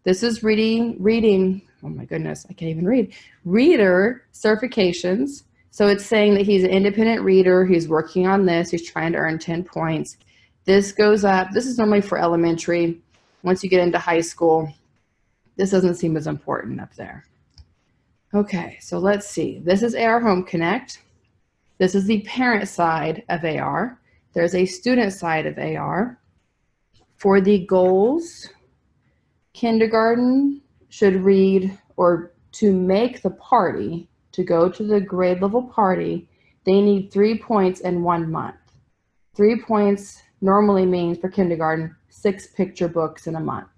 This is reading, oh my goodness, I can't even read. Reader certifications. So it's saying that he's an independent reader, he's working on this, he's trying to earn 10 points. This goes up, this is normally for elementary. Once you get into high school, this doesn't seem as important up there. Okay, so let's see. This is AR Home Connect. This is the parent side of AR. There's a student side of AR. For the goals, kindergarten should read, or to make the party, to go to the grade level party, they need 3 points in 1 month. 3 points normally means for kindergarten, 6 picture books in a month.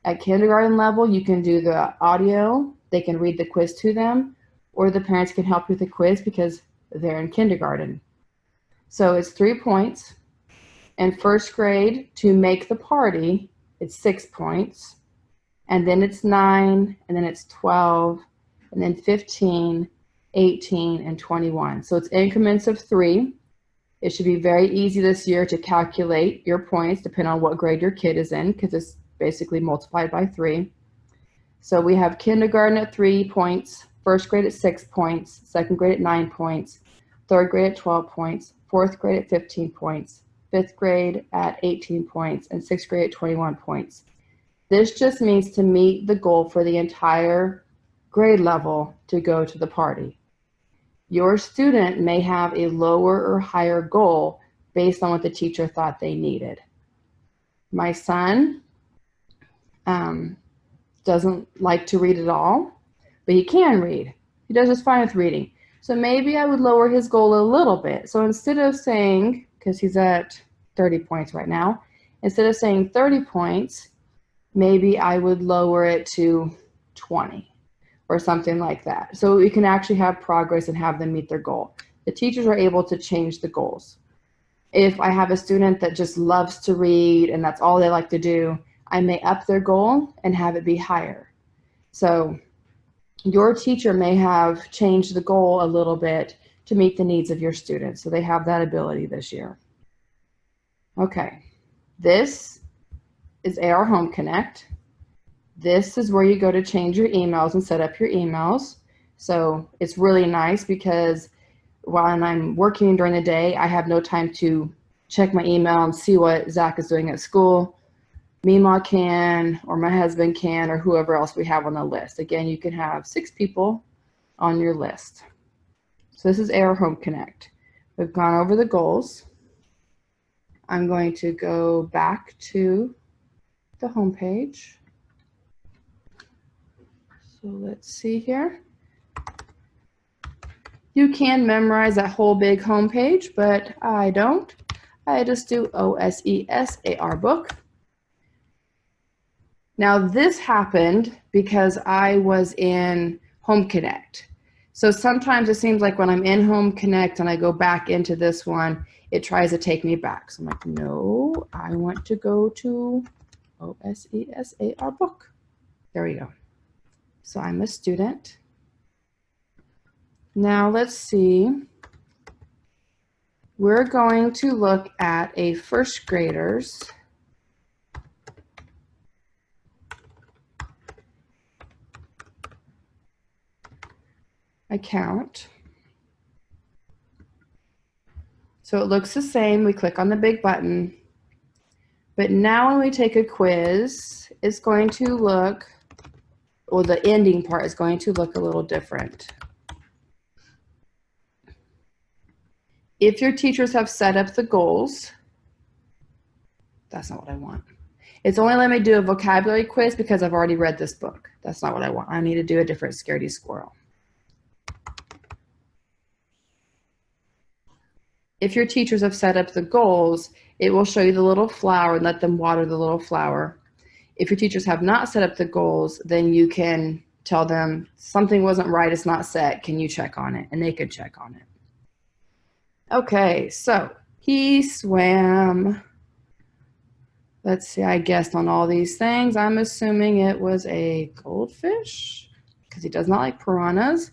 At kindergarten level, you can do the audio, they can read the quiz to them, or the parents can help with the quiz because they're in kindergarten. So it's 3 points. In first grade, to make the party, it's 6 points. And then it's 9, and then it's 12, and then 15, 18, and 21. So it's increments of 3. It should be very easy this year to calculate your points depending on what grade your kid is in, because it's basically multiplied by 3. So we have kindergarten at 3 points, first grade at 6 points, second grade at 9 points, third grade at 12 points, fourth grade at 15 points, fifth grade at 18 points, and sixth grade at 21 points. This just means to meet the goal for the entire grade level to go to the party. Your student may have a lower or higher goal based on what the teacher thought they needed. My son doesn't like to read at all, but he can read. He does just fine with reading. So maybe I would lower his goal a little bit. So instead of saying, because he's at 30 points right now, instead of saying 30 points, maybe I would lower it to 20 or something like that. So we can actually have progress and have them meet their goal. The teachers are able to change the goals. If I have a student that just loves to read and that's all they like to do, I may up their goal and have it be higher. So your teacher may have changed the goal a little bit to meet the needs of your students. So they have that ability this year. Okay, this is AR Home Connect. This is where you go to change your emails and set up your emails. So it's really nice because while I'm working during the day, I have no time to check my email and see what Zach is doing at school. Mima can, or my husband can, or whoever else we have on the list. Again, you can have 6 people on your list. So this is AR Home Connect. We've gone over the goals. I'm going to go back to the home page. So let's see here. You can memorize that whole big home page, but I don't. I just do OSS AR book. Now this happened because I was in Home Connect. So sometimes it seems like when I'm in Home Connect and I go back into this one, it tries to take me back. So I'm like, no, I want to go to OSS AR book. There we go. So I'm a student. Now let's see. We're going to look at a first grader's account. So it looks the same. We click on the big button. But now when we take a quiz, it's going to look, or the ending part is going to look a little different. If your teachers have set up the goals, that's not what I want. It's only letting me do a vocabulary quiz because I've already read this book. That's not what I want. I need to do a different scaredy squirrel. If your teachers have set up the goals, it will show you the little flower and let them water the little flower. If your teachers have not set up the goals, then you can tell them something wasn't right, it's not set, can you check on it? And they could check on it. Okay, so he swam. Let's see, I guessed on all these things. I'm assuming it was a goldfish because he does not like piranhas.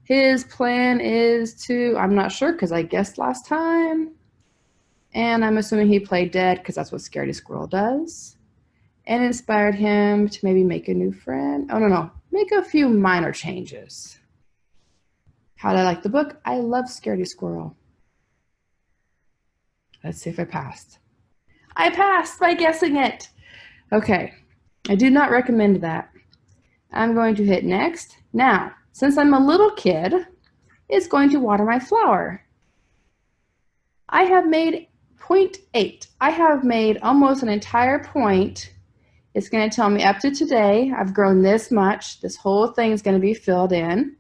His plan is to, I'm not sure because I guessed last time. And I'm assuming he played dead because that's what Scaredy Squirrel does. and inspired him to maybe make a new friend. Oh, no. Make a few minor changes. How did I like the book? I love Scaredy Squirrel. Let's see if I passed. I passed by guessing it. Okay. I do not recommend that. I'm going to hit next. Now, since I'm a little kid, it's going to water my flower. I have made 0.8. I have made almost an entire point. It's going to tell me up to today, I've grown this much. This whole thing is going to be filled in.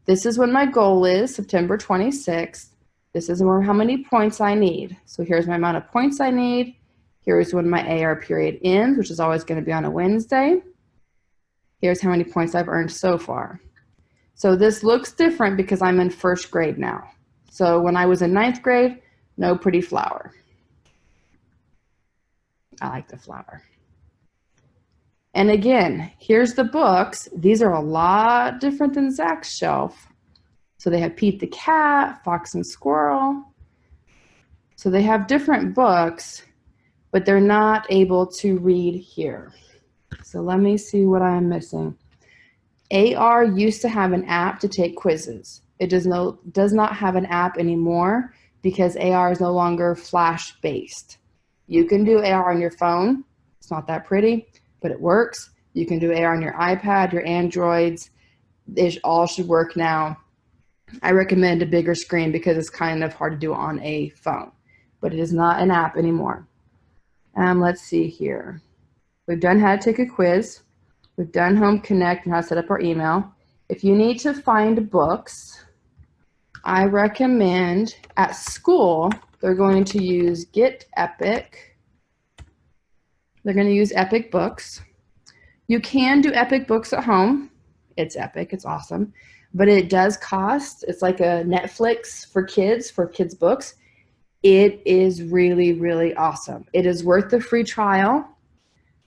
This is when my goal is, September 26th. This is how many points I need. So here's my amount of points I need. Here's when my AR period ends, which is always going to be on a Wednesday. Here's how many points I've earned so far. So this looks different because I'm in first grade now. So when I was in ninth grade, no pretty flower. I like the flower. And again, here's the books. These are a lot different than Zach's shelf. So they have Pete the Cat, Fox and Squirrel. So they have different books, but they're not able to read here. So let me see what I am missing. AR used to have an app to take quizzes. It does not have an app anymore because AR is no longer flash-based. You can do AR on your phone. It's not that pretty, but it works. You can do AR on your iPad, your Androids. They all should work now. I recommend a bigger screen because it's kind of hard to do on a phone, but it is not an app anymore. Let's see here. We've done how to take a quiz. We've done Home Connect and how to set up our email. If you need to find books, I recommend at school, they're going to use Get Epic. They're going to use Epic Books. You can do Epic Books at home. It's Epic, it's awesome. But it does cost. It's like a Netflix for kids books. It is really, really awesome. It is worth the free trial.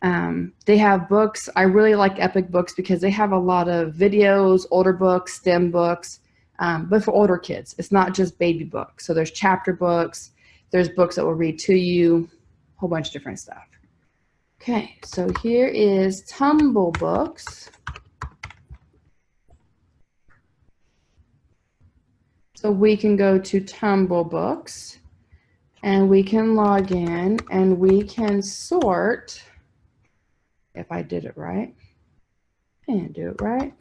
They have books. I really like Epic Books because they have a lot of videos, older books, STEM books, but for older kids. It's not just baby books. So there's chapter books. There's books that will read to you, a whole bunch of different stuff. Okay, so here is Tumble Books. So we can go to Tumble Books and we can log in and we can sort, if I did it right, and do it right.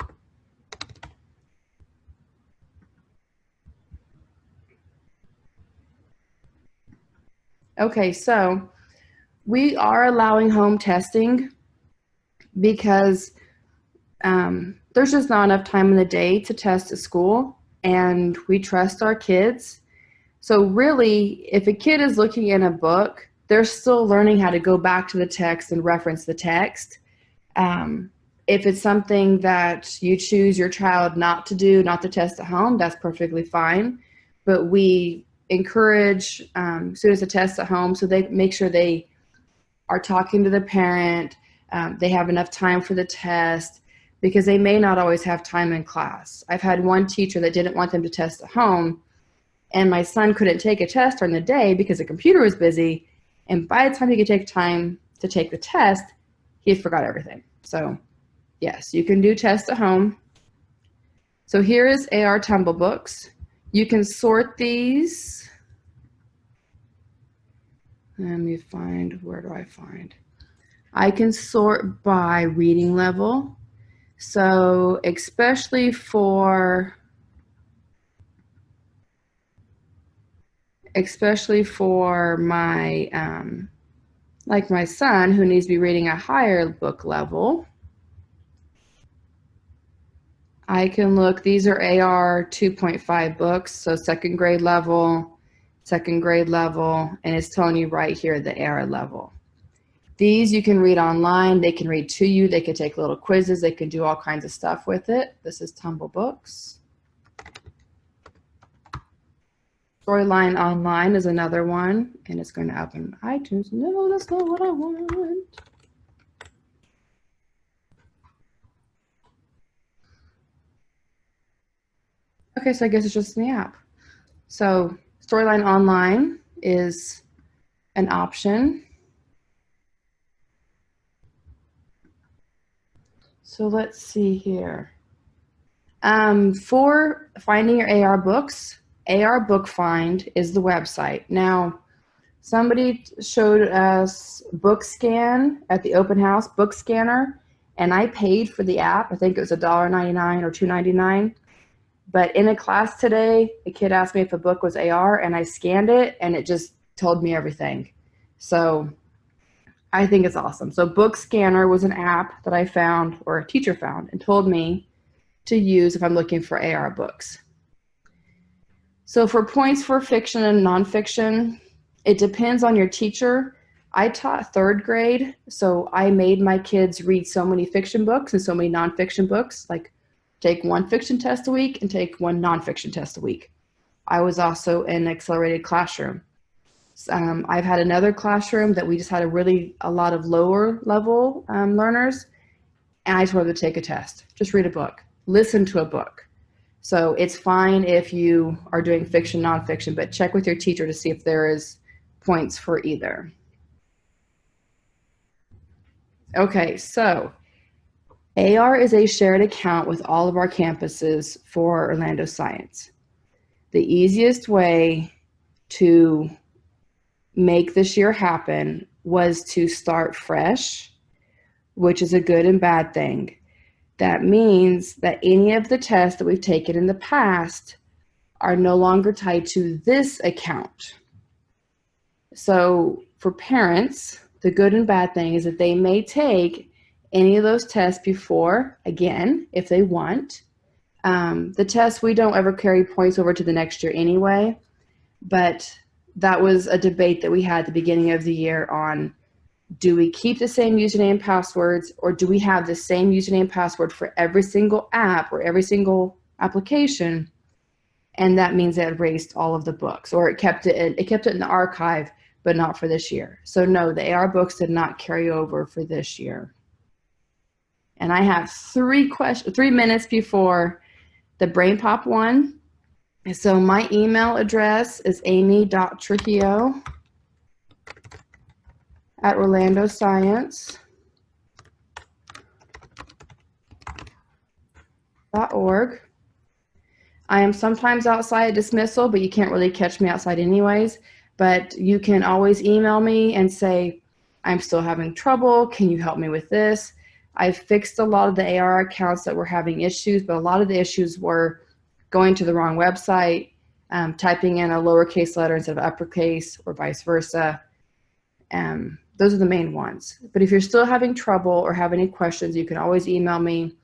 Okay, so we are allowing home testing because there's just not enough time in the day to test at school, and we trust our kids. So really, if a kid is looking in a book, they're still learning how to go back to the text and reference the text. If it's something that you choose your child not to do, not to test at home, that's perfectly fine. But we encourage students to test at home so they make sure they are talking to the parent, they have enough time for the test, because they may not always have time in class. I've had one teacher that didn't want them to test at home, and my son couldn't take a test during the day because the computer was busy, and by the time he could take time to take the test, he had forgot everything. So yes, you can do tests at home. So here is AR Tumble Books. You can sort these. Let me find, where do I find? I can sort by reading level. So especially for my, like my son who needs to be reading a higher book level, I can look, these are AR 2.5 books, so second grade level, and it's telling you right here the AR level. These you can read online, they can read to you, they can take little quizzes, they can do all kinds of stuff with it. This is Tumble Books. Storyline Online is another one, and it's going to open iTunes. No, that's not what I want. Okay, so I guess it's just in the app. So Storyline Online is an option. So let's see here. For finding your AR books, AR Book Find is the website. Now, somebody showed us BookScan at the open house, Book Scanner, and I paid for the app. I think it was $1.99 or $2.99. But in a class today, a kid asked me if a book was AR, and I scanned it, and it just told me everything. So I think it's awesome. So Book Scanner was an app that I found, or a teacher found, and told me to use if I'm looking for AR books. So for points for fiction and nonfiction, it depends on your teacher. I taught third grade, so I made my kids read so many fiction books and so many nonfiction books, like take one fiction test a week and take one nonfiction test a week. I was also in an accelerated classroom. I've had another classroom that we just had a lot of lower level learners, and I told them to take a test. Just read a book, listen to a book. So it's fine if you are doing fiction, nonfiction, but check with your teacher to see if there is points for either. Okay, so AR is a shared account with all of our campuses for Orlando Science. The easiest way to make this year happen was to start fresh, which is a good and bad thing. That means that any of the tests that we've taken in the past are no longer tied to this account. So for parents, the good and bad thing is that they may take any of those tests before, again, if they want. The tests, we don't ever carry points over to the next year anyway, but that was a debate that we had at the beginning of the year on, do we keep the same username and passwords, or do we have the same username and password for every single app or every single application? And that means it erased all of the books, or it kept it in the archive, but not for this year. So no, the AR books did not carry over for this year. And I have 3 minutes before the Brain Pop one. So my email address is amy.trujillo@orlandoscience.org. I am sometimes outside at dismissal, but you can't really catch me outside anyways. But you can always email me and say, I'm still having trouble. Can you help me with this? I've fixed a lot of the AR accounts that were having issues, but a lot of the issues were going to the wrong website, typing in a lowercase letter instead of uppercase, or vice versa. Those are the main ones. But if you're still having trouble or have any questions, you can always email me,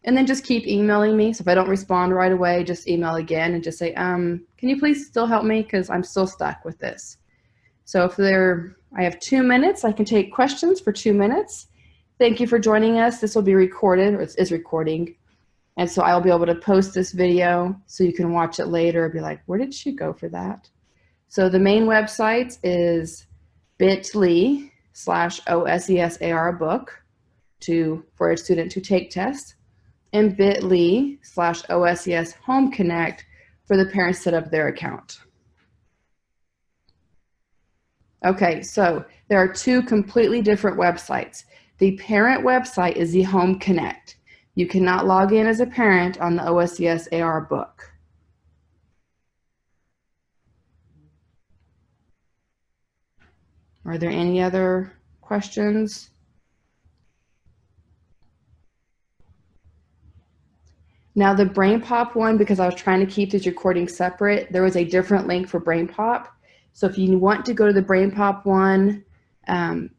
and then just keep emailing me. So if I don't respond right away, just email again and just say, can you please still help me, because I'm still stuck with this. So I have 2 minutes. I can take questions for 2 minutes. Thank you for joining us. This will be recorded, or it is recording. And so I'll be able to post this video so you can watch it later and be like, where did she go for that? So the main website is bit.ly/OSES book for a student to take tests, and bit.ly/OSES home connect for the parents to set up their account. Okay, so there are 2 completely different websites. The parent website is the home connect. You cannot log in as a parent on the OSES AR book. Are there any other questions? Now the Brain Pop one, because I was trying to keep these recordings separate, there was a different link for Brain Pop. So if you want to go to the Brain Pop one,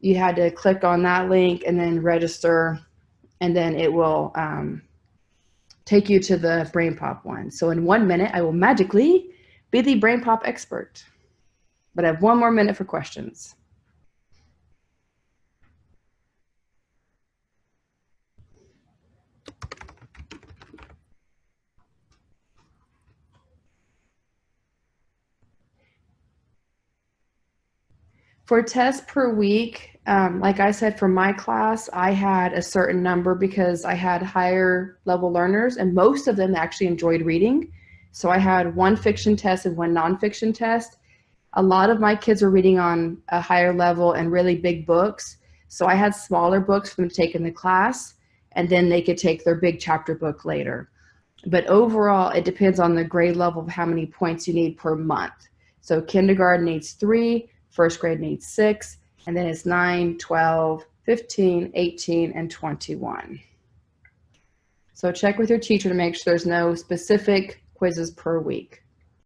you had to click on that link and then register, and then it will take you to the Brain Pop one. So in 1 minute, I will magically be the Brain Pop expert. But I have 1 more minute for questions. For tests per week, like I said, for my class, I had a certain number because I had higher level learners, and most of them actually enjoyed reading. So I had 1 fiction test and 1 nonfiction test. A lot of my kids were reading on a higher level and really big books. So I had smaller books for them to take in the class. and then they could take their big chapter book later. But overall, it depends on the grade level of how many points you need per month. So kindergarten needs 3, first grade needs 6, and then it's 9, 12, 15, 18, and 21. So check with your teacher to make sure there's no specific quizzes per week.